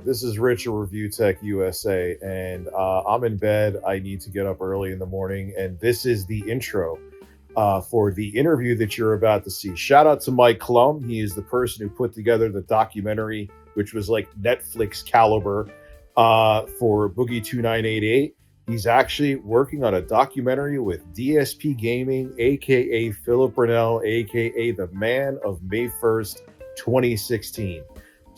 This is Rich of Review Tech USA, and I'm in bed. I need to get up early in the morning, and this is the intro for the interview that you're about to see. Shout out to Mike Clum. He is the person who put together the documentary, which was like Netflix caliber for Boogie 2988. He's actually working on a documentary with DSPGaming, aka Philip Brunel, aka the man of May 1st, 2016.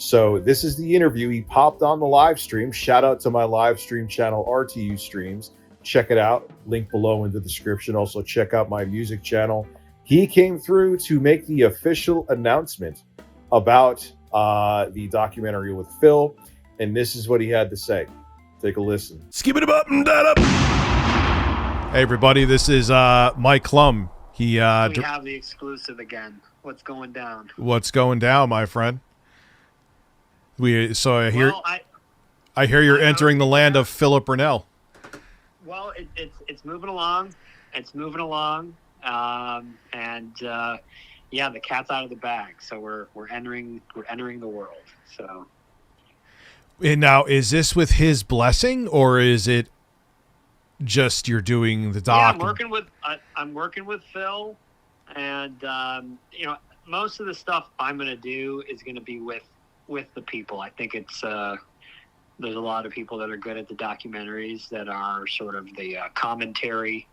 So this is the interview. He popped on the live stream. Shout out to my live stream channel, RTU Streams. Check it out. Link below in the description. Also check out my music channel. He came through to make the official announcement about the documentary with Phil, and this is what he had to say. Take a listen. Skip it up and that up. Hey everybody, this is Mike Clum. We have the exclusive again. What's going down? What's going down, my friend? I hear you're entering the land of Philip Brunel. Well, it's moving along. It's moving along, and the cat's out of the bag. So we're entering the world. So. And now, is this with his blessing, or is it just you're doing the doc? Yeah, I'm working with Phil, and most of the stuff I'm going to do is going to be with the people. I think it's there's a lot of people that are good at the documentaries that are sort of the commentary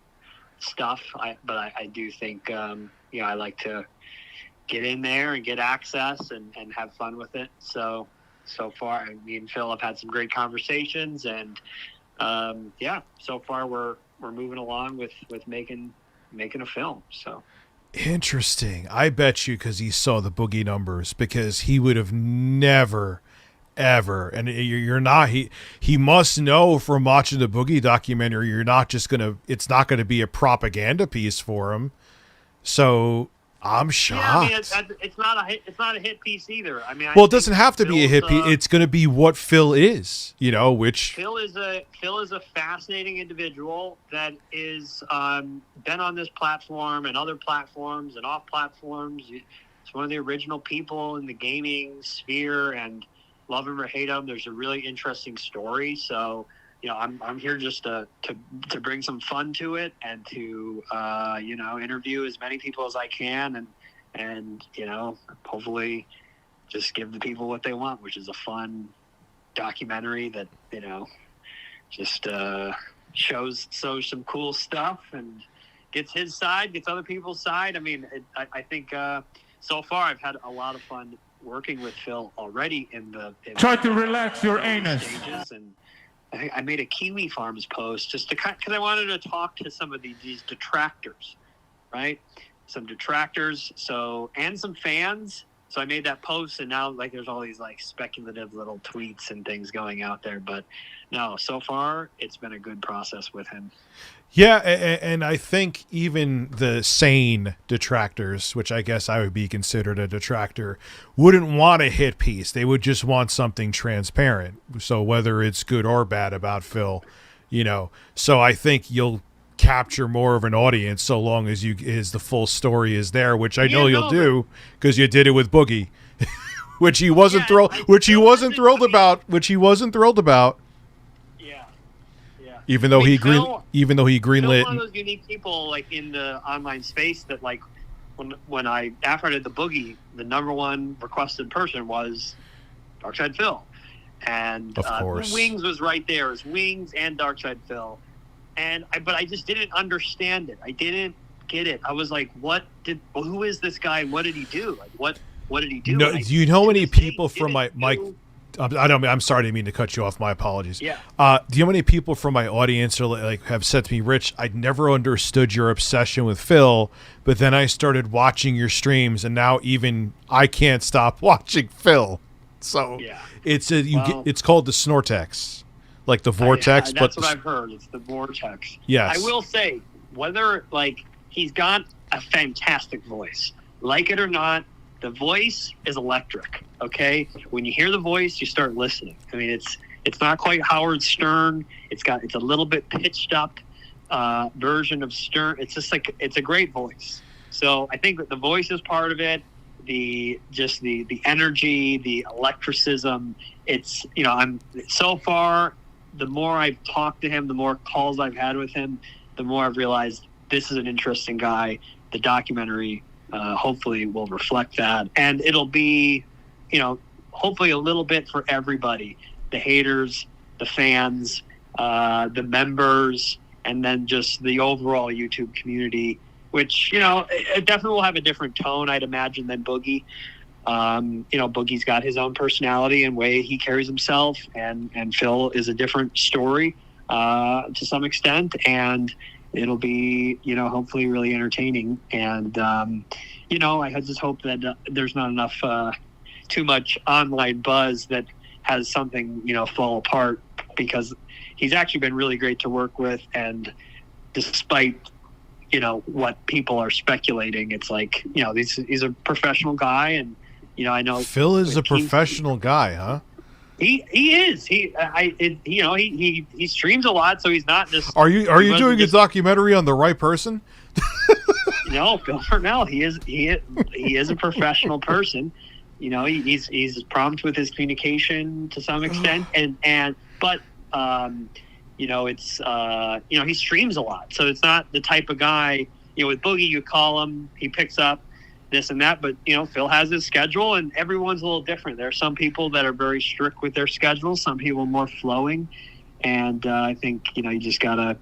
stuff. But I do think I like to get in there and get access and have fun with it. So far, me and Phil have had some great conversations, and so far we're moving along with making a film. So. Interesting. I bet you because he saw the Boogie numbers, because he would have never, ever, and you're not, he must know from watching the Boogie documentary, you're not just it's not going to be a propaganda piece for him. So I'm shocked. Yeah, I mean, it's not a hit piece either. I mean, it doesn't have to be a hit piece. It's going to be what Phil is, which Phil is a fascinating individual that is been on this platform and other platforms and off platforms. It's one of the original people in the gaming sphere, and love him or hate him, there's a really interesting story. So, I'm here just to bring some fun to it and to interview as many people as I can and hopefully just give the people what they want, which is a fun documentary that just shows some cool stuff and gets his side, gets other people's side. I mean, I think so far I've had a lot of fun working with Phil already Try to relax your anus. Stages, and I made a Kiwi Farms post just because I wanted to talk to some of these detractors, right? Some detractors, and some fans. So I made that post, and now there's all these speculative little tweets and things going out there. But no, so far it's been a good process with him. Yeah, and I think even the sane detractors, which I guess I would be considered a detractor, wouldn't want a hit piece. They would just want something transparent. So whether it's good or bad about Phil, So I think you'll capture more of an audience so long as the full story is there, which I know you'll do because you did it with Boogie, which he wasn't thrilled about. Even though he greenlit. One of those unique people in the online space that when after I did the Boogie, the number one requested person was Darkside Phil, and of course Wings was right there. It was Wings and Darkside Phil, but I just didn't understand it. I didn't get it. I was like, who is this guy? And what did he do? What did he do? No, do you know any people from my I'm sorry, I didn't mean to cut you off. My apologies. Yeah. Do you know how many people from my audience have said to me, Rich, I'd never understood your obsession with Phil, but then I started watching your streams, and now even I can't stop watching Phil. So yeah. It's called the Snortex, like the vortex. That's what I've heard. It's the vortex. Yes. I will say, whether he's got a fantastic voice, like it or not, the voice is electric. Okay, when you hear the voice, you start listening. I mean, it's not quite Howard Stern. It's a little bit pitched up version of Stern. It's just it's a great voice. So I think that the voice is part of it. the energy, the electricism. It's, I'm so far, the more I've talked to him, the more calls I've had with him, the more I've realized this is an interesting guy. The documentary hopefully will reflect that, and it'll be, hopefully a little bit for everybody, the haters, the fans, the members, and then just the overall YouTube community, which, it definitely will have a different tone, I'd imagine, than Boogie. Boogie's got his own personality and way he carries himself, and Phil is a different story to some extent, and it'll be, hopefully really entertaining. And, I just hope that there's not enough, too much online buzz that has something, fall apart, because he's actually been really great to work with. And despite, what people are speculating, it's like, he's a professional guy. And, I know Phil is a professional guy, huh? He is. He streams a lot, so he's not just. Are you doing a documentary on the right person? No, Phil Hartnell. He is a professional person. He's prompt with his communication to some extent, but it's he streams a lot, so it's not the type of guy. With Boogie, you call him, he picks up this and that, but Phil has his schedule, and everyone's a little different. There are some people that are very strict with their schedule, some people more flowing, and I think you just gotta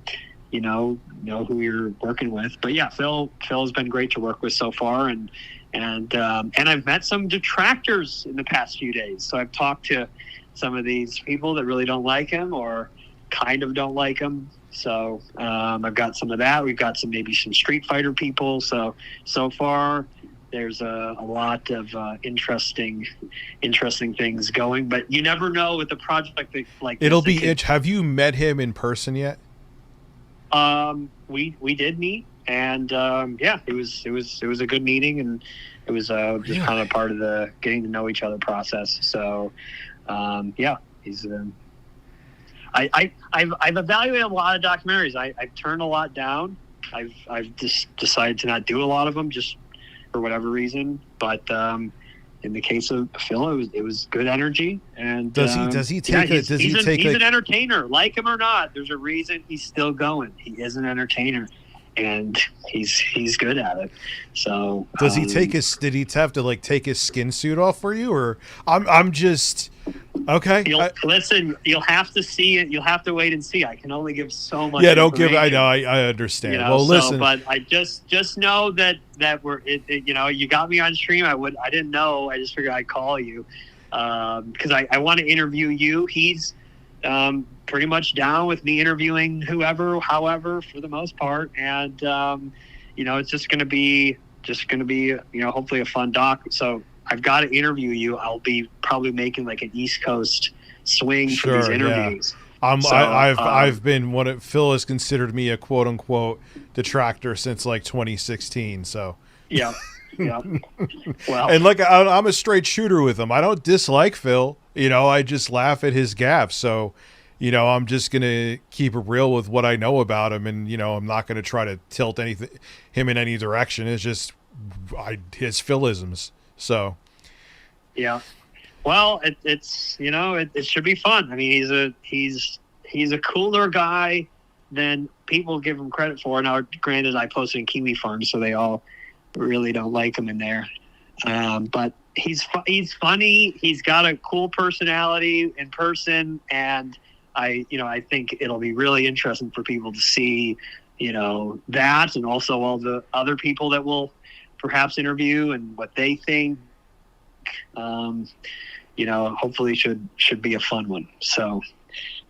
know who you're working with. But yeah, Phil's been great to work with so far, and I've met some detractors in the past few days. So I've talked to some of these people that really don't like him or kind of don't like him. So I've got some of that. We've got maybe some Street Fighter people. So far there's a lot of interesting things going. But you never know with a project like this. It'll be have you met him in person yet? We did meet, and it was a good meeting, and it was just kind of part of the getting to know each other process. So he's I've evaluated a lot of documentaries. I've turned a lot down. I've just decided to not do a lot of them just for whatever reason. But in the case of Phil, it was good energy. And he's an entertainer, like him or not. There's a reason he's still going. He is an entertainer, and he's good at it. So did he have to take his skin suit off for you, or I'm just okay? Listen, you'll have to see it. You'll have to wait and see. I can only give so much. Yeah, don't give. I know. I understand. Listen, but I just know that we're you got me on stream. I didn't know. I just figured I'd call you because I want to interview you. He's pretty much down with me interviewing however, for the most part. And, it's just going to be, hopefully a fun doc. So I've got to interview you. I'll be probably making an East Coast swing for these interviews. Yeah. I've been Phil has considered me a quote unquote detractor since 2016. So yeah. Well, and I'm a straight shooter with him. I don't dislike Phil. I just laugh at his gaffes. So, I'm just going to keep it real with what I know about him. And, I'm not going to try to tilt him in any direction. It's just his Philisms. So, yeah. Well, it's it should be fun. I mean, he's a cooler guy than people give him credit for. Now, granted, I posted in Kiwi Farm, so they all really don't like him in there. But he's funny. He's got a cool personality in person, and I think it'll be really interesting for people to see, that, and also all the other people that we'll perhaps interview and what they think. Hopefully should be a fun one. So,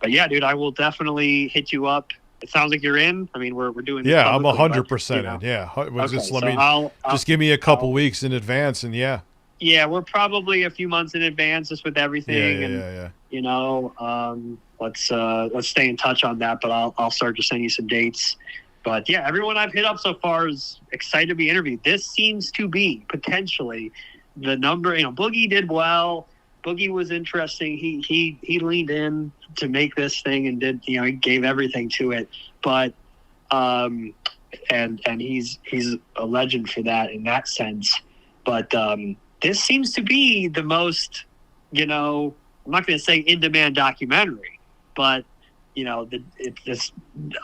but yeah, dude, I will definitely hit you up. It sounds like you're in. I mean, we're doing. Yeah, I'm 100% in. Yeah, just give me a couple weeks in advance, and yeah. Yeah, we're probably a few months in advance just with everything. Yeah. Let's stay in touch on that. But I'll start to send you some dates. But yeah, everyone I've hit up so far is excited to be interviewed. This seems to be potentially the number. Boogie did well. Boogie was interesting. He leaned in to make this thing and did, he gave everything to it. But and he's a legend for that in that sense. But this seems to be the most, I'm not going to say in-demand documentary, but, it's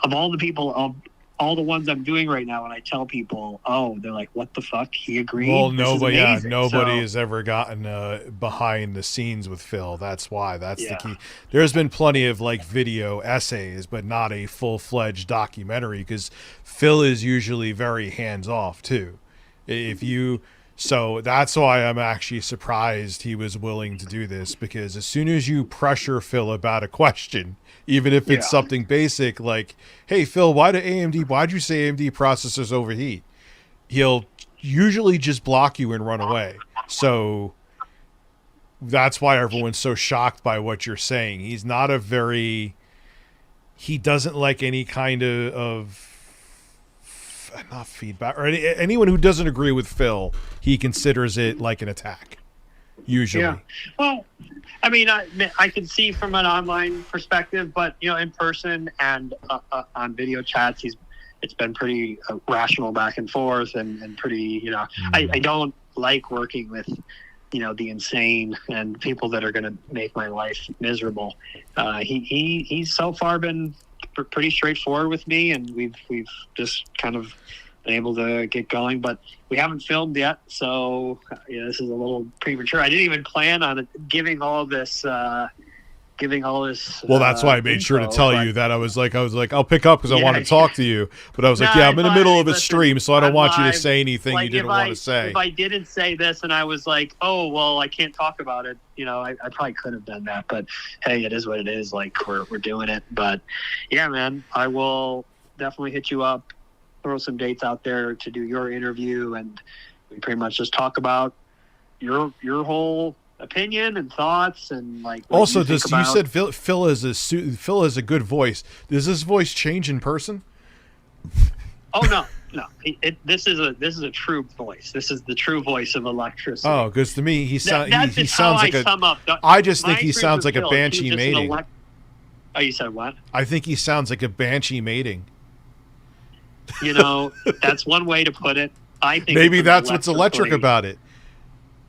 of all the people, of all the ones I'm doing right now, and I tell people, they're like, what the fuck? He agreed? Well, This is nobody amazing. has ever gotten behind the scenes with Phil. That's why. That's the Yeah. key. There's been plenty of like video essays, but not a full-fledged documentary, because Phil is usually very hands-off too. So that's why I'm actually surprised he was willing to do this, because as soon as you pressure Phil about a question, even if it's something basic like, hey, Phil, why'd you say AMD processors overheat? He'll usually just block you and run away. So that's why everyone's so shocked by what you're saying. He doesn't like any kind of not feedback, or anyone who doesn't agree with Phil, he considers it like an attack. Usually. Yeah. Well, I mean, I can see from an online perspective, but in person and on video chats, it's been pretty rational back and forth, and pretty. I don't like working with the insane and people that are going to make my life miserable. He's so far been pretty straightforward with me, and we've just kind of been able to get going, but we haven't filmed yet, so this is a little premature. I didn't even plan on giving all this. Well, that's why I made sure to tell you that I was like, I'll pick up because I want to talk to you, but I was like, I'm in the middle of a stream, so I don't want you to say anything you didn't want to say. If I didn't say this and I was like, oh, well, I can't talk about it, I probably could have done that, but hey, it is what it is. Like, we're doing it. But yeah, man, I will definitely hit you up, throw some dates out there to do your interview, and we pretty much just talk about your whole opinion and thoughts, and like. Also, you said Phil has a good voice. Does his voice change in person? Oh no. This is a true voice. This is the true voice of electricity. Oh, because to me he sounds like I just think he sounds like a banshee mating. Oh, you said what? I think he sounds like a banshee mating. That's one way to put it. I think maybe that's what's electric about it.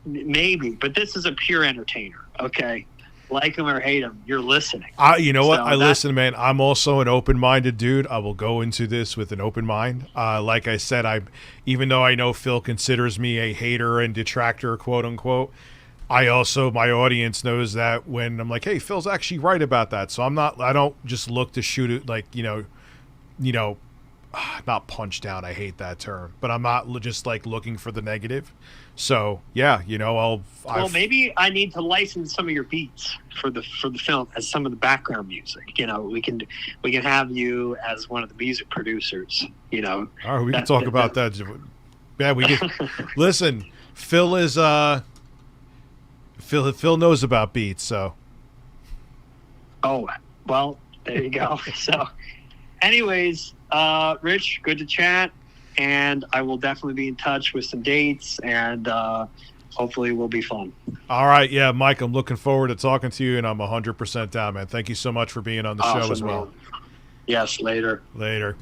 Maybe, but this is a pure entertainer. Okay, like him or hate him, you're listening. You know what? I listen, man. I'm also an open-minded dude. I will go into this with an open mind. Like I said, even though I know Phil considers me a hater and detractor, quote unquote, my audience knows that when I'm like, hey, Phil's actually right about that. So I don't just look to shoot it like, not punch down. I hate that term, but I'm not just like looking for the negative. So yeah, maybe I need to license some of your beats for the film as some of the background music. We can have you as one of the music producers. All right, we can talk about that. Yeah, we can. Listen, Phil is Phil knows about beats, so. Oh well, there you go. So, anyways, Rich, good to chat. And I will definitely be in touch with some dates, and hopefully it will be fun. All right. Yeah, Mike, I'm looking forward to talking to you, and I'm 100% down, man. Thank you so much for being on the show as well. Man. Yes, later. Later.